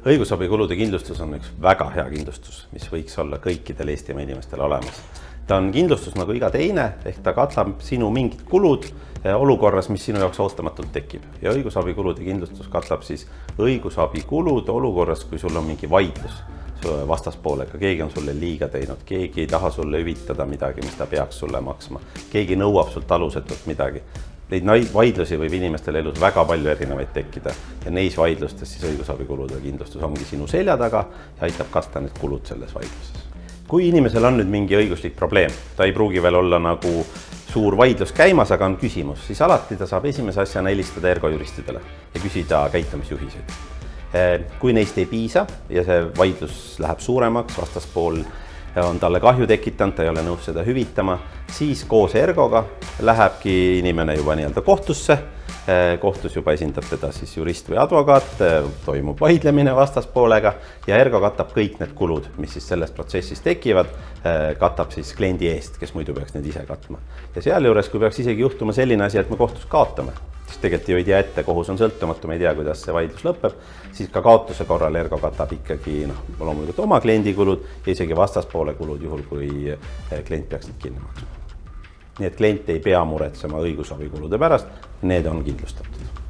Õigusabikulude kindlustus on üks väga hea kindlustus, mis võiks olla kõikidel Eestimaa inimestel olemas. Ta on kindlustus nagu iga teine, ehk ta katab sinu mingid kulud olukorras, mis sinu jaoks ootamatult tekib. Ja õigusabikulude kindlustus katab siis õigusabikulud olukorras, kui sul on mingi vaidlus vastaspoolega. Keegi on sulle liiga teinud, keegi ei taha sulle hüvitada midagi, mis ta peaks sulle maksma. Keegi nõuab sult alusetult midagi. Neid vaidlusi võib inimestel elus väga palju erinevaid tekkida ja neis vaidlustes siis õigusabikulude kindlustus ongi sinu selja taga ja aitab katta need kulud selles vaidluses. Kui inimesel on nüüd mingi õiguslik probleem, ta ei pruugi veel olla nagu suur vaidlus käimas, aga on küsimus, siis alati ta saab esimese asjana helistada ergojuristidele ja küsida käitumisjuhiseid. Kui neist ei piisa ja see vaidlus läheb suuremaks, vastaspool on talle kahju tekitanud, ta ei ole nõus seda hüvitama, siis koos ergoga lähebki inimene juba nii-öelda kohtusse. Kohtus juba esindab teda siis jurist või advokaat, toimub vaidlemine vastaspoolega ja ergo katab kõik need kulud, mis siis selles protsessis tekivad, katab siis kliendi eest, kes muidu peaks need ise katma. Ja sealjuures, kui peaks isegi juhtuma selline asi, et me kohtus kaotame, siis tegelikult ju ei tea ette, kohus on sõltumatu, me ei tea, kuidas see vaidlus lõpeb, siis ka kaotuse korral ergo katab ikkagi loomulikult oma kliendi kulud ja isegi vastaspoole kulud juhul, kui klient peaks need kinni maksma. Nii et klient ei pea muretsema õigusabikulude pärast, need on kindlustatud.